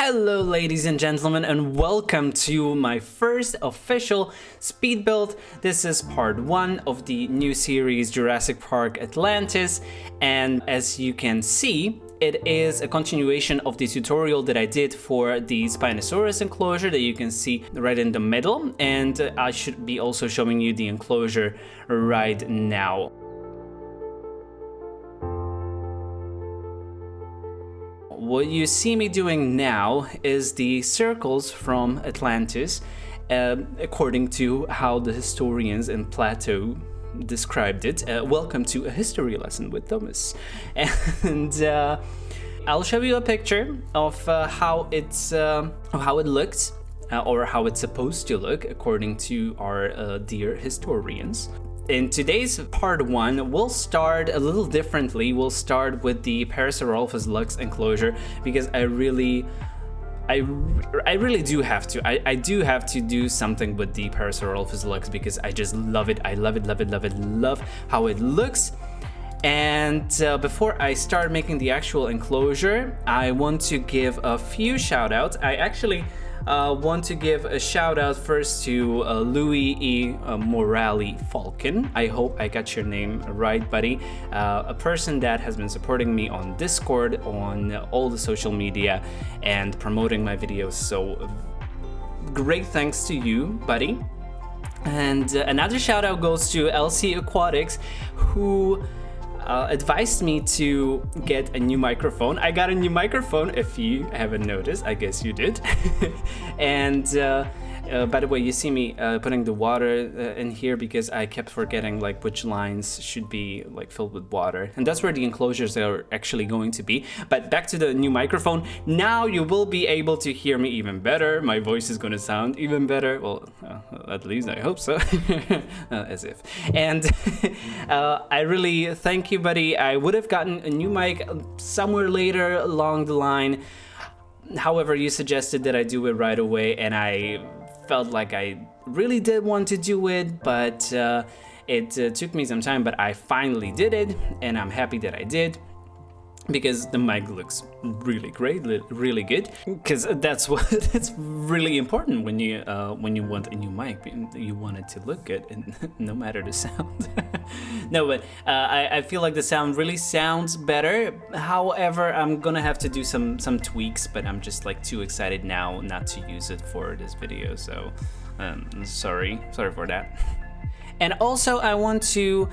Hello ladies and gentlemen, and welcome to my first official speed build. This is part 1 of the new series Jurassic Park Atlantis, and as you can see, it is a continuation of the tutorial that I did for the Spinosaurus enclosure that you can see right in the middle, and I should be also showing you the enclosure right now. What you see me doing now is the circles from Atlantis, according to how the historians in Plato described it. Welcome to a history lesson with Thomas. And I'll show you a picture of how it looks, or how it's supposed to look, according to our dear historians. In today's part 1, we'll start a little differently. We'll start with the Parasaurolophus Lux enclosure because I really do have to. I do have to do something with the Parasaurolophus Lux because I just love it. I love how it looks. And before I start making the actual enclosure, I want to give a few shout outs. I actually want to give a shout out first to Louis E. Morali Falcon. I hope I got your name right, buddy. A person that has been supporting me on Discord, on all the social media, and promoting my videos. So great thanks to you, buddy. And another shout out goes to LC Aquatics, who advised me to get a new microphone. I got a new microphone, if you haven't noticed. I guess you did. And by the way, you see me putting the water in here because I kept forgetting like which lines should be like filled with water, and that's where the enclosures are actually going to be. But back to the new microphone. Now you will be able to hear me even better. My voice is going to sound even better. Well, at least I hope so. As if. And I really thank you, buddy. I would have gotten a new mic somewhere later along the line. However, you suggested that I do it right away, and I felt like I really did want to do it, but it took me some time, but I finally did it, and I'm happy that I did, because the mic looks really great, really good, because that's really important when you want a new mic. You want it to look good, and no matter the sound. No, but I feel like the sound really sounds better. However, I'm gonna have to do some tweaks, but I'm just like too excited now not to use it for this video, so sorry for that. And also I want to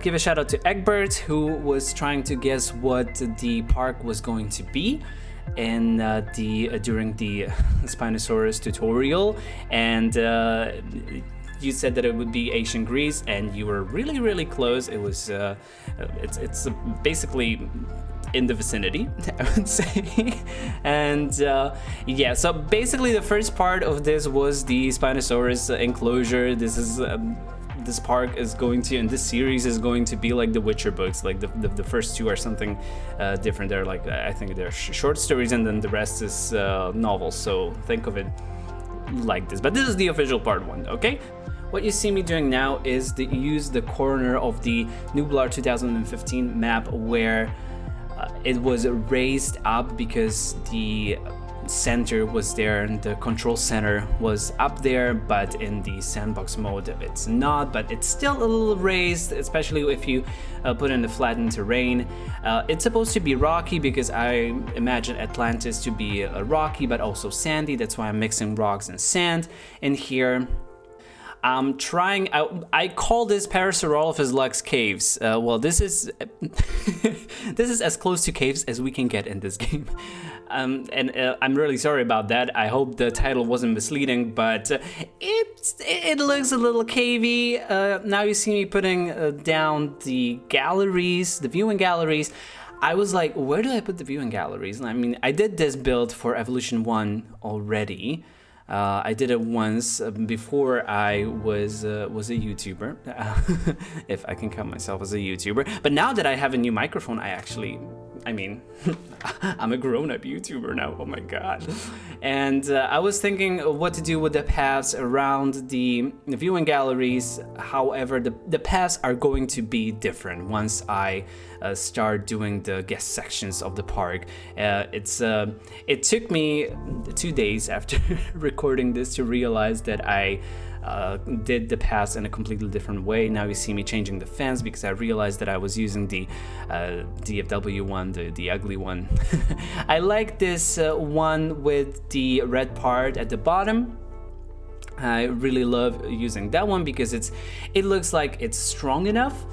give a shout out to Egbert, who was trying to guess what the park was going to be in during the Spinosaurus tutorial, and you said that it would be ancient Greece, and you were really close. It was it's basically in the vicinity, I would say. And yeah, so basically the first part of this was the Spinosaurus enclosure. This park is going to, and this series is going to be like the Witcher books. Like the first 2 are something different. They're like, I think they're short stories, and then the rest is novels. So think of it like this. But this is the official part 1, okay? What you see me doing now is to use the corner of the Nublar 2015 map where it was raised up because the center was there and the control center was up there, but in the sandbox mode it's not, but it's still a little raised, especially if you put in the flattened terrain. It's supposed to be rocky because I imagine Atlantis to be rocky but also sandy. That's why I'm mixing rocks and sand in here. I'm trying out, I call this Parasaurolophus Lux Caves. Well, this is this is as close to caves as we can get in this game. And I'm really sorry about that. I hope the title wasn't misleading, but it looks a little cavey. Now you see me putting down the galleries, the viewing galleries. I was like, where do I put the viewing galleries? I mean, I did this build for Evolution 1 already. I did it once before I was a YouTuber, if I can count myself as a YouTuber. But now that I have a new microphone, I actually I mean, I'm a grown-up YouTuber now, oh my god. And I was thinking what to do with the paths around the viewing galleries. However, the paths are going to be different once I start doing the guest sections of the park. It took me 2 days after recording this to realize that I did the paths in a completely different way. Now you see me changing the fence because I realized that I was using the DFW one, the ugly one. I like this one with the red part at the bottom. I really love using that one because it looks like it's strong enough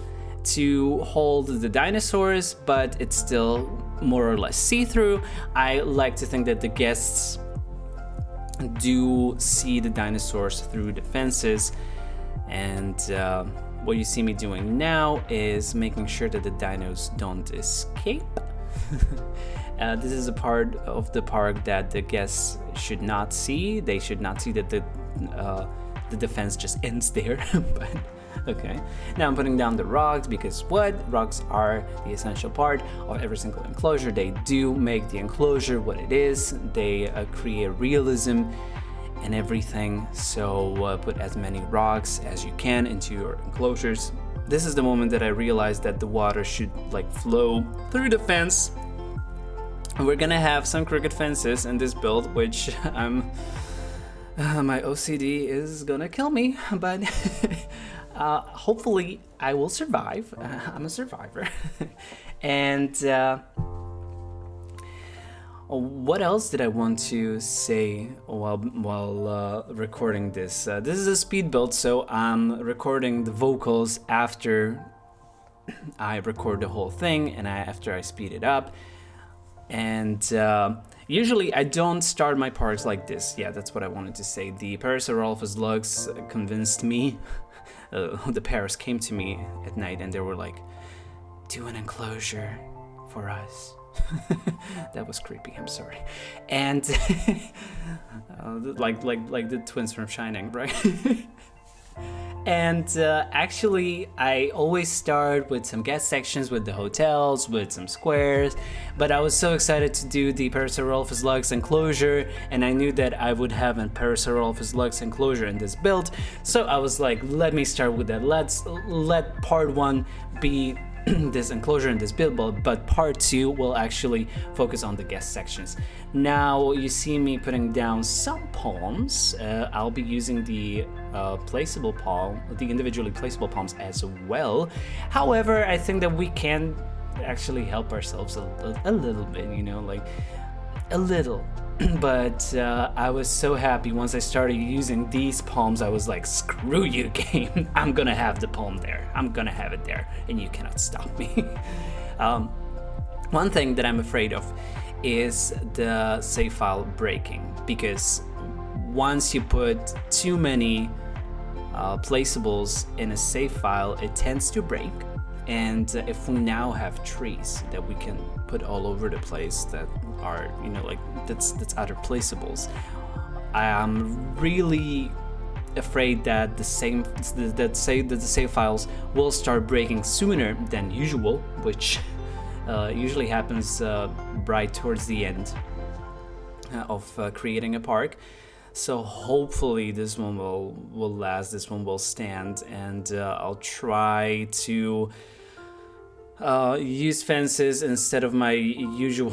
to hold the dinosaurs, but it's still more or less see-through. I like to think that the guests do see the dinosaurs through the fences, and what you see me doing now is making sure that the dinos don't escape. This is a part of the park that the guests should not see. They should not see that the defense just ends there. But okay, now I'm putting down the rocks because rocks are the essential part of every single enclosure. They do make the enclosure what it is. They create realism and everything. So put as many rocks as you can into your enclosures. This is the moment that I realized that the water should like flow through the fence. And we're gonna have some crooked fences in this build, which my OCD is gonna kill me, but hopefully I will survive. I'm a survivor. And what else did I want to say while recording this? This is a speed build, so I'm recording the vocals after I record the whole thing and after I speed it up. And usually I don't start my parks like this. Yeah, that's what I wanted to say. The Parasaurolophus Lux convinced me. The Paras came to me at night and they were like, do an enclosure for us. That was creepy, I'm sorry. And like the twins from Shining, right? And actually, I always start with some guest sections with the hotels, with some squares, but I was so excited to do the Parasaurolophus Lux enclosure, and I knew that I would have a Parasaurolophus Lux enclosure in this build, so I was like, let me start with that. Let part 1 be this enclosure in this build, but part 2 will actually focus on the guest sections. Now you see me putting down some palms. I'll be using the placeable palm, the individually placeable palms as well. However, I think that we can actually help ourselves a little bit, you know, like a little. But I was so happy once I started using these palms. I was like, screw you, game. I'm gonna have the palm there. I'm gonna have it there, and you cannot stop me. One thing that I'm afraid of is the save file breaking, because once you put too many placeables in a save file, it tends to break. And if we now have trees that we can put all over the place that are, you know, like that's other placeables, I am really afraid that the save files will start breaking sooner than usual, which usually happens right towards the end of creating a park. So hopefully this one will last, this one will stand, and I'll try to use fences instead of my usual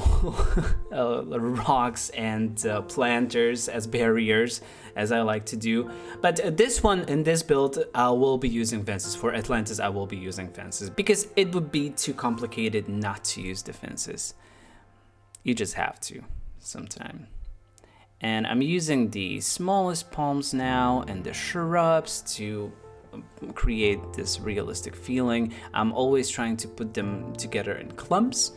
rocks and planters as barriers, as I like to do. But this one, in this build, I will be using fences. For Atlantis, I will be using fences because it would be too complicated not to use the fences. You just have to sometime. And I'm using the smallest palms now and the shrubs to create this realistic feeling. I'm always trying to put them together in clumps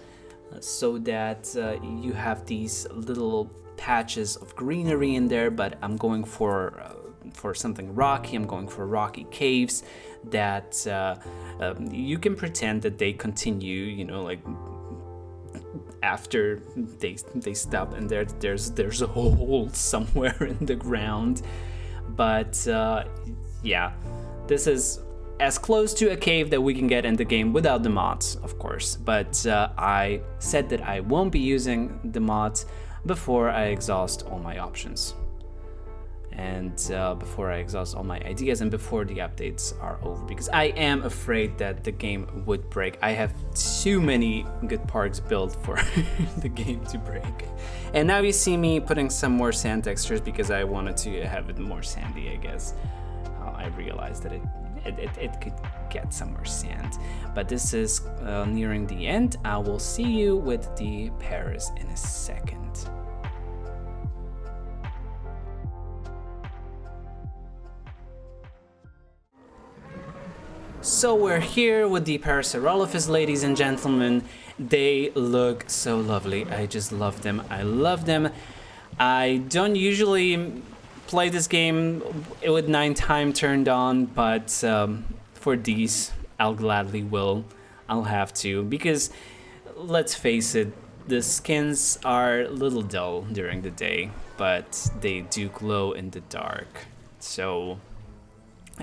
so that you have these little patches of greenery in there, but I'm going for something rocky. I'm going for rocky caves that you can pretend that they continue, you know, like after they stop and there's a hole somewhere in the ground. But yeah, this is as close to a cave that we can get in the game without the mods, of course. But I said that I won't be using the mods before I exhaust all my options. And before I exhaust all my ideas and before the updates are over, because I am afraid that the game would break. I have too many good parks built for the game to break. And now you see me putting some more sand textures because I wanted to have it more sandy, I guess. I realized that it could get some more sand. But this is nearing the end. I will see you with the Paris in a second. So we're here with the Parasaurolophus, ladies and gentlemen. They look so lovely. I just love them. I love them. I don't usually play this game with 9 times turned on, but for these, I'll gladly will. I'll have to, because let's face it, the skins are a little dull during the day, but they do glow in the dark. So...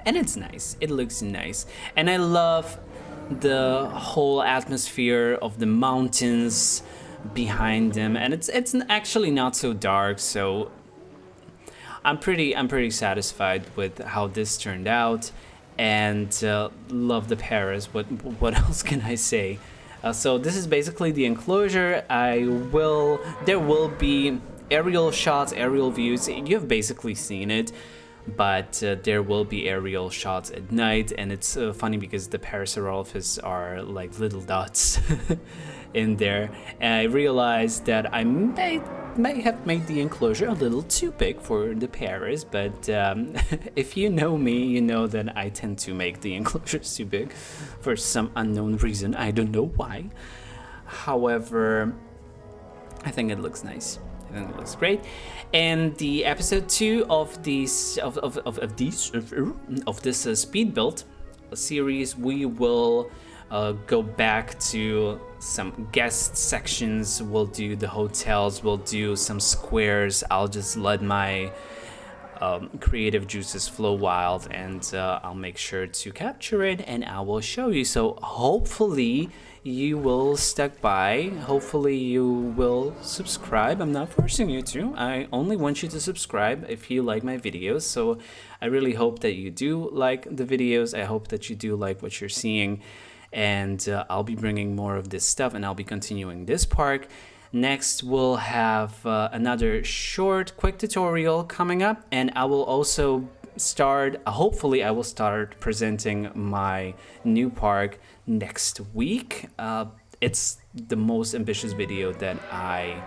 and it's nice, it looks nice. And I love the whole atmosphere of the mountains behind them, and it's actually not so dark, so I'm pretty satisfied with how this turned out, and love the Paris. What else can I say? So this is basically the enclosure. There will be aerial shots, aerial views. You've basically seen it. But there will be aerial shots at night, and it's funny because the Parasaurolophus are like little dots in there. And I realized that I may have made the enclosure a little too big for the Paris, but if you know me, you know that I tend to make the enclosures too big for some unknown reason. I don't know why. However, I think it looks nice. I think it looks great. And the episode 2 of this speed build series, we will go back to some guest sections. We'll do the hotels. We'll do some squares. I'll just let my creative juices flow wild, and I'll make sure to capture it, and I will show you. So hopefully you will stick by. Hopefully you will subscribe. I'm not forcing you to. I only want you to subscribe if you like my videos. So I really hope that you do like the videos. I hope that you do like what you're seeing. And I'll be bringing more of this stuff, and I'll be continuing this park. Next, we'll have another short, quick tutorial coming up, and I will also hopefully I will start presenting my new park next week. It's the most ambitious video that I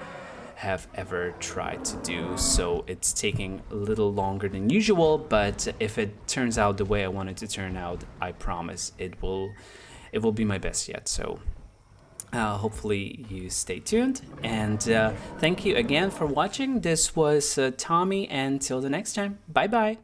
have ever tried to do, so it's taking a little longer than usual, but if it turns out the way I want it to turn out, I promise it will be my best yet. So hopefully you stay tuned, and thank you again for watching. This was Tommy, and till the next time, bye bye.